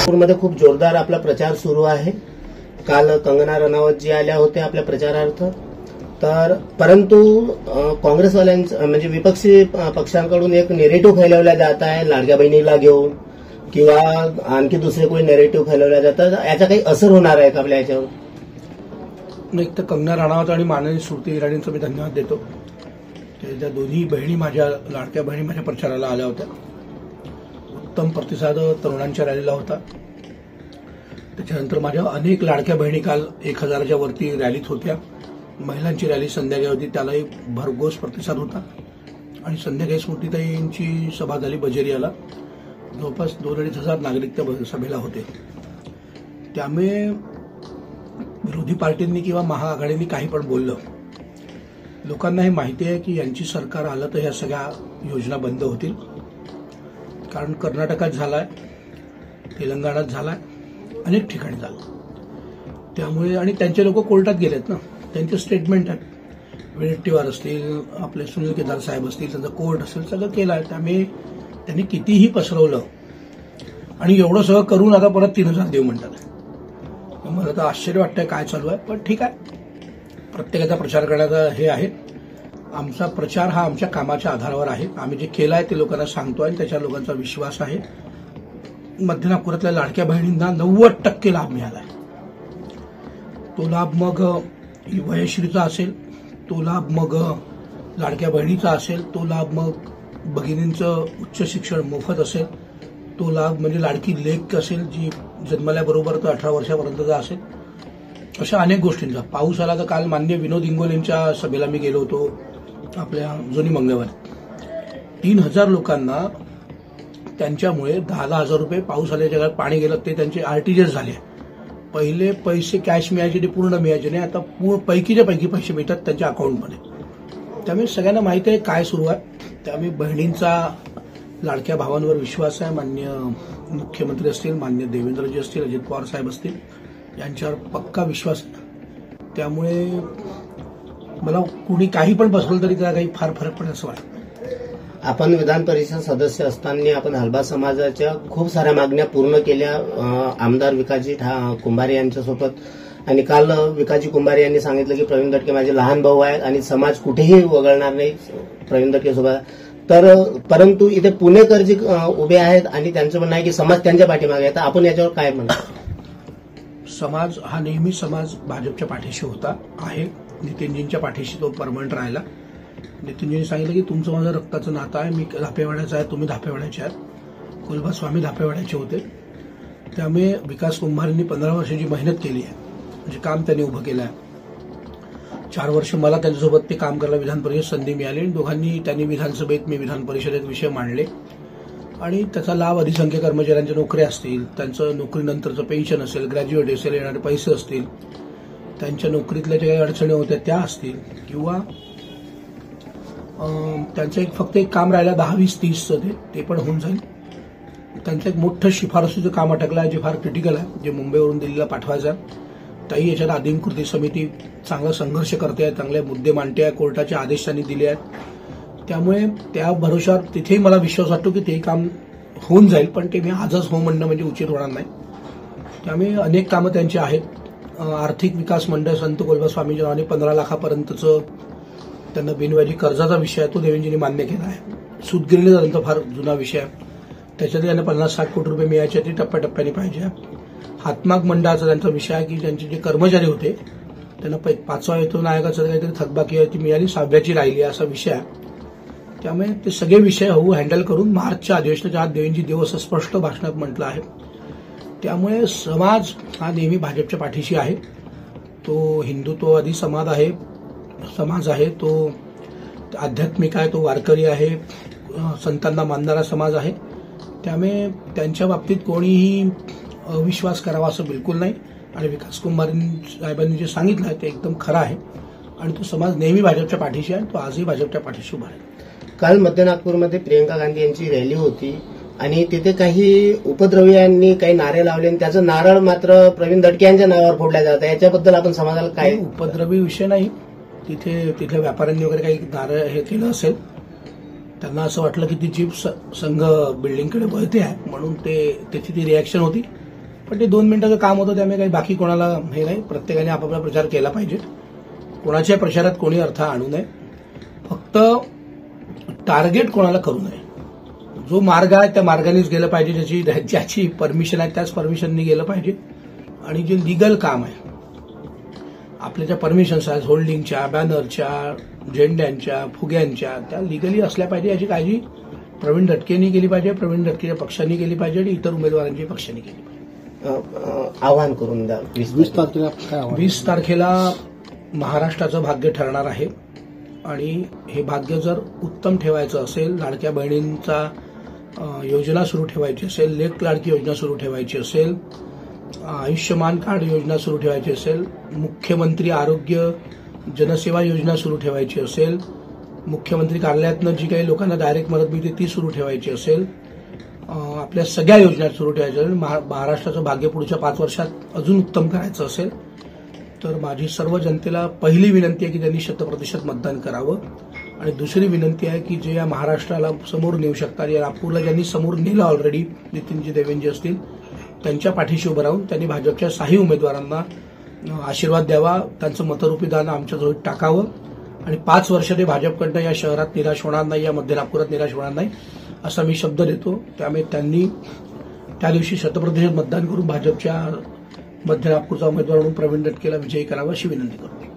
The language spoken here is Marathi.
नागपूरमध्ये खूप जोरदार आपला प्रचार सुरू आहे। काल कंगना रनौत जी आल्या होत्या आपल्या प्रचारार्थ, तर परंतु काँग्रेसवाल्यांचं म्हणजे विपक्षी पक्षांकडून एक नेरेटिव्ह फैलवला जात आहे लाडक्या बहिणीला घेऊन किंवा आणखी दुसरे कोणी नेरेटिव्ह फैलवल्या जातात, याचा काही असर होणार आहे का आपल्या याच्यावर? एक तर कंगना रनौत आणि माननीय स्मृती इराणींचा मी धन्यवाद देतो। त्या दोन्ही बहिणी माझ्या लाडक्या बहिणी माझ्या प्रचाराला आल्या होत्या। उत्तम प्रतिसाद तरुणांच्या रॅलीला होता। त्याच्यानंतर माझ्या अनेक लाडक्या बहिणी काल 1000च्या वरती रॅलीत होत्या। महिलांची रॅली संध्याकाळी होती, त्यालाही भरघोस प्रतिसाद होता। आणि संध्याकाळी स्मृतीताईंची सभा झाली बजेरियाला, जवळपास 2-2.5 नागरिक त्या सभेला होते। त्यामुळे विरोधी पार्टींनी किंवा महाआघाडींनी काही पण बोललं, लोकांना हे माहिती आहे की यांची सरकार आलं तर ह्या सगळ्या योजना बंद होतील। कारण कर्नाटकात झालाय, तेलंगणात झालाय, अनेक ठिकाणी झालं। त्यामुळे आणि त्यांचे लोक कोर्टात गेलेत ना, त्यांचे स्टेटमेंट आहेत। वडेट्टीवार असतील, आपले सुनील केदार साहेब असतील, त्यांचा कोर्ट असेल, सगळं केलं आहे। त्यामुळे त्यांनी कितीही पसरवलं आणि एवढं सगळं करून आता परत 3000 देऊ म्हणतात। मला तर आश्चर्य वाटतंय काय चालू आहे, पण ठीक आहे, प्रत्येकाचा प्रचार करण्याचा हे आहे। आमचा प्रचार हा आमच्या कामाच्या आधारावर आहे। आम्ही जे केलं आहे ते लोकांना सांगतो आणि त्याच्या लोकांचा विश्वास आहे। मध्य नागपुरातल्या लाडक्या बहिणींना 90% लाभ मिळाला आहे। तो लाभ मग वयश्रीचा असेल, तो लाभ मग लाडक्या बहिणीचा असेल, तो लाभ मग भगिनींचं उच्च शिक्षण मोफत असेल, तो लाभ म्हणजे लाडकी लेक असेल जी जन्मल्याबरोबर तर 18 वर्षापर्यंतचा असेल, अशा अनेक गोष्टींचा। पाऊस आला तर काल माननीय विनोद इंगोलेंच्या सभेला मी गेलो होतो आपल्या जुनी मंगळवारी। 3000 लोकांना त्यांच्यामुळे 10,000 रुपये पाऊस आल्याच्या काळात पाणी गेलं ते त्यांचे आरटीजीएस झाले। पहिले पैसे कॅश मिळायचे ते पूर्ण मिळायचे नाही, आता पैकीच्या पैकी पैसे मिळतात त्यांच्या अकाउंटमध्ये। त्यामुळे सगळ्यांना माहिती आहे काय सुरू आहे। त्यामुळे बहिणींचा लाडक्या भावांवर विश्वास आहे। माननीय मुख्यमंत्री असतील, माननीय देवेंद्रजी असतील, अजित पवार साहेब असतील, यांच्यावर पक्का विश्वास आहे। त्यामुळे मला कुणी काही पण बसवलं तरी त्याला काही फार फरक पडेल असं वाटतं। आपण विधान परिषद सदस्य असताना आपण हलबा समाजाच्या खूप साऱ्या मागण्या पूर्ण केल्या आमदार विकासजी कुंभारे यांच्यासोबत, आणि काल विकासजी कुंभारे यांनी सांगितलं की प्रवीण दटके माझे लहान भाऊ आहेत आणि समाज कुठेही वगळणार नाही प्रवीण दटके सोबत। तर परंतु इथे पुणेकर जे उभे आहेत आणि त्यांचं म्हणणं आहे की समाज त्यांच्या पाठीमागे आहे, तर आपण याच्यावर काय म्हणतो? समाज हा नेहमी समाज भाजपच्या पाठीशी होता आहे। नितीनजींच्या पाठीशी तो परमनंट राहिला। नितीनजींनी सांगितलं की तुमचं माझं रक्ताचं नातं आहे, मी धापेवाड्याचा आहे, तुम्ही धापेवाड्याचे आहात। कुलबा स्वामी धापेवाड्याचे होते। त्यामुळे विकास कुंभारेंनी 15 वर्षाची मेहनत केली आहे, म्हणजे काम त्यांनी उभं केलं आहे। 4 वर्ष मला त्यांच्यासोबत ते काम करायला विधान परिषद संधी मिळाली आणि त्यांनी विधानसभेत, मी विधान परिषदेत विषय मांडले आणि त्याचा लाभ अधिसंख्य कर्मचाऱ्यांच्या नोकऱ्या असतील, त्यांचं नोकरीनंतरचं पेन्शन असेल, ग्रॅज्युएट असेल, येणारे पैसे असतील, त्यांच्या नोकरीतल्या ज्या काही अडचणी होत्या त्या असतील, किंवा त्यांचं फक्त एक काम राहिलं 10, 20, 30चं ते पण होऊन जाईल। त्यांचं एक मोठं शिफारसीचं काम अटकलं आहे जे फार क्रिटिकल आहे, जे मुंबईवरून दिल्लीला पाठवायचं आहे। त्याही याच्यात आदिम कृती समिती चांगला संघर्ष करते आहे, चांगले मुद्दे मांडते आहे, कोर्टाचे आदेश त्यांनी दिले आहेत। त्यामुळे त्या भरोशावर तिथेही मला विश्वास वाटतो की ते काम होऊन जाईल, पण ते मी आजच हो म्हणणं म्हणजे उचित होणार नाही। त्यामुळे अनेक कामं त्यांची आहेत। आर्थिक विकास मंडळ संत कोलबा स्वामींच्या नावाने 15 लाखापर्यंतचं त्यांना बिनव्याजी कर्जाचा विषय आहे, तो देवेंजींनी मान्य केला आहे। सूतगिरणी त्यांचा फार जुना विषय आहे, त्याच्यात त्यांना 50-60 कोटी रुपये मिळायचे, ते टप्प्याटप्प्याने पाहिजे। हातमाग मंडळाचा त्यांचा विषय आहे की त्यांचे जे कर्मचारी होते त्यांना 5व्या वेतन आयोगाचं काहीतरी थकबाकी ती मिळाली, 6व्याची राहिली, असा विषय आहे। त्यामुळे ते सगळे विषय हँडल करून मार्चच्या अधिवेशनाच्या आत देवेंजी देऊ असं स्पष्ट भाषणात म्हटलं आहे। त्यामुळे समाज हा नेहमी भाजपच्या पाठीशी आहे। तो हिंदुत्ववादी समाज आहे, तो आध्यात्मिक आहे, तो वारकरी आहे, संतांना मानणारा समाज आहे। त्यामुळे त्यांच्या बाबतीत कोणीही अविश्वास करावा असं बिलकुल नाही। आणि विकास कुंभारे साहेबांनी जे सांगितलं आहे ते एकदम खरं आहे आणि तो समाज नेहमी भाजपच्या पाठीशी आहे, तो आजही भाजपच्या पाठीशी उभा आहे। काल मध्य नागपूरमध्ये प्रियंका गांधी यांची रॅली होती आणि तिथे काही उपद्रव्यांनी काही नारे लावले आणि त्याचं नारळ मात्र प्रवीण दटके यांच्या नावावर फोडल्या जातं, याच्याबद्दल आपण समाजाला काय? उपद्रवी विषय नाही, तिथल्या व्यापाऱ्यांनी वगैरे काही नारळ हे केलं असेल, त्यांना असं वाटलं की ती जीप संघ बिल्डिंगकडे वळते आहे म्हणून त्याची ती रिॲक्शन होती। पण ते 2 मिनिटाचं काम होतं, त्यामुळे काही बाकी कोणाला हे नाही. प्रत्येकाने आपापला प्रचार केला पाहिजे. कोणाच्या प्रचारात कोणी अर्थ आणू नये. फक्त टार्गेट कोणाला करू नये. जो मार्ग आहे त्या मार्गानेच गेलं पाहिजे, ज्याची परमिशन आहे त्याच परमिशननी गेलं पाहिजे. आणि जे लिगल काम आहे, आपल्या ज्या परमिशन्स आहेत होल्डिंगच्या, बॅनरच्या, झेंड्यांच्या, फुग्यांच्या, त्या लिगली असल्या पाहिजे याची काळजी प्रवीण दटकेंनी केली पाहिजे, प्रवीण दटकेच्या पक्षांनी केली पाहिजे आणि इतर उमेदवारांची पक्षांनी केली पाहिजे. आवाहन करून द्या. 20 तारखेला महाराष्ट्राचं भाग्य ठरणार आहे आणि हे भाग्य जर उत्तम ठेवायचं असेल, लाडक्या बहिणींचा योजना सुरू ठेवायची असेल, लेक लाडकी योजना सुरू ठेवायची असेल, आयुष्यमान कार्ड योजना सुरू ठेवायची असेल, मुख्यमंत्री आरोग्य जनसेवा योजना सुरू ठेवायची असेल, मुख्यमंत्री कार्यालयातनं जी काही लोकांना डायरेक्ट मदत मिळते ती सुरू ठेवायची असेल, आपल्या सगळ्या योजना सुरू ठेवायच्या असेल, महाराष्ट्राचं भाग्य पुढच्या 5 वर्षात अजून उत्तम करायचं असेल, तर माझी सर्व जनतेला पहिली विनंती आहे की त्यांनी 100% मतदान करावं. आणि दुसरी विनंती आहे की जे या महाराष्ट्राला समोर नेऊ शकतात, या नागपूरला ज्यांनी समोर नेलं ऑलरेडी, नितीनजी देवेंजी असतील, त्यांच्या पाठीशी उभं राहून त्यांनी भाजपच्या 6 उमेदवारांना आशीर्वाद द्यावा, त्यांचं मतरूपी दान आमच्या जवळ टाकावं आणि 5 वर्ष ते भाजपकडनं या शहरात निराश होणार नाही, या मध्य नागपुरात निराश होणार नाही असा मी शब्द देतो. त्यामुळे त्यांनी त्या दिवशी 100% मतदान करून भाजपच्या मध्य नागपूरचा उमेदवार म्हणून प्रवीण दटकेला विजयी करावा अशी विनंती करतो.